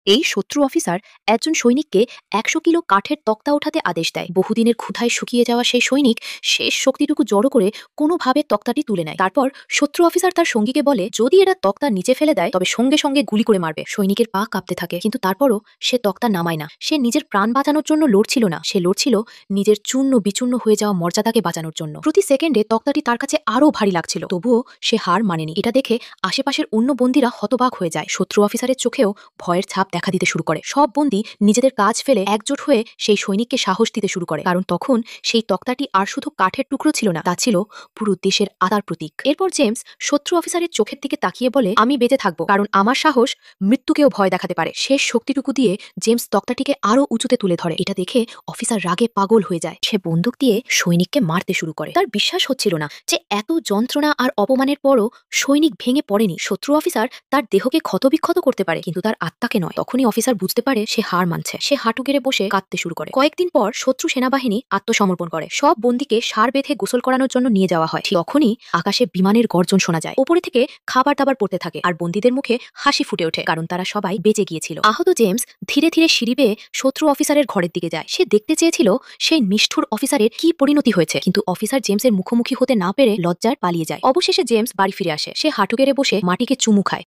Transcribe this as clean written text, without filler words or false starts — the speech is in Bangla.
এই শত্রু অফিসার একজন সৈনিককে ১০০ কিলো কাঠের তক্তা ওঠাতে আদেশ দেয়। বহুদিনের ক্ষুধায় শুকিয়ে যাওয়া সেই সৈনিক শেষ শক্তিটুকু জড়ো করে কোনোভাবে তক্তাটি তুলে নেয়। তারপর শত্রু অফিসার তার সঙ্গীকে বলে, যদি এরা তক্তা নিচে ফেলে দেয় তবে সঙ্গে সঙ্গে গুলি করে মারবে। সৈনিকের পা কাঁপতে থাকে, কিন্তু তারপরও সে তক্তা নামায় না। সে নিজের প্রাণ বাঁচানোর জন্য লড়ছিল না, সে লড়ছিল নিজের চূর্ণ বিচূর্ণ হয়ে যাওয়া মর্যাদাকে বাঁচানোর জন্য। প্রতি সেকেন্ডে তক্তাটি তার কাছে আরো ভারী লাগছিল, তবুও সে হার মানেনি। এটা দেখে আশেপাশের অন্য বন্দীরা হতবাক হয়ে যায়। শত্রু অফিসারের চোখেও ভয়ের ছাপ দেখা দিতে শুরু করে। সব বন্দী নিজেদের কাজ ফেলে একজোট হয়ে সেই সৈনিককে সাহস দিতে শুরু করে, কারণ তখন সেই তক্তাটি আর শুধু কাঠের টুকরো ছিল না, তা ছিল পুরো দেশের আদার প্রতীক। এরপর জেমস শত্রু অফিসারের চোখের দিকে তাকিয়ে বলে, আমি বেঁচে থাকবো, কারণ আমার সাহস মৃত্যুকেও ভয় দেখাতে পারে। শেষ শক্তিটুকু দিয়ে জেমস তক্তাটিকে আরো উঁচুতে তুলে ধরে। এটা দেখে অফিসার রাগে পাগল হয়ে যায়। সে বন্দুক দিয়ে সৈনিককে মারতে শুরু করে। তার বিশ্বাস হচ্ছিল না যে এত যন্ত্রণা আর অপমানের পরও সৈনিক ভেঙে পড়েনি। শত্রু অফিসার তার দেহকে ক্ষতবিক্ষত করতে পারে, কিন্তু তার আত্মাকে নয়। তখনই অফিসার বুঝতে পারে সে হার মানছে। সে হাঁটু গেড়ে বসে কাঁদতে শুরু করে। কয়েকদিন পর শত্রু সেনাবাহিনী আত্মসমর্পণ করে। সব বন্দীকে সার বেঁধে গোসল করানোর জন্য নিয়ে যাওয়া হয়। তখনই আকাশে বিমানের গর্জন শোনা যায়। উপরে থেকে খাবার দাবার পড়তে থাকে, আর বন্দীদের মুখে হাসি ফুটে ওঠে, কারণ তারা সবাই বেঁচে গিয়েছিল। আহত জেমস ধীরে ধীরে সিঁড়ি বেয়ে শত্রু অফিসারের ঘরের দিকে যায়। সে দেখতে চেয়েছিল সেই নিষ্ঠুর অফিসারের কি পরিণতি হয়েছে, কিন্তু অফিসার জেমসের মুখোমুখি হতে না পেরে লজ্জায় পালিয়ে যায়। অবশেষে জেমস বাড়ি ফিরে আসে। সে হাঁটু গেড়ে বসে মাটিকে চুমু খায়।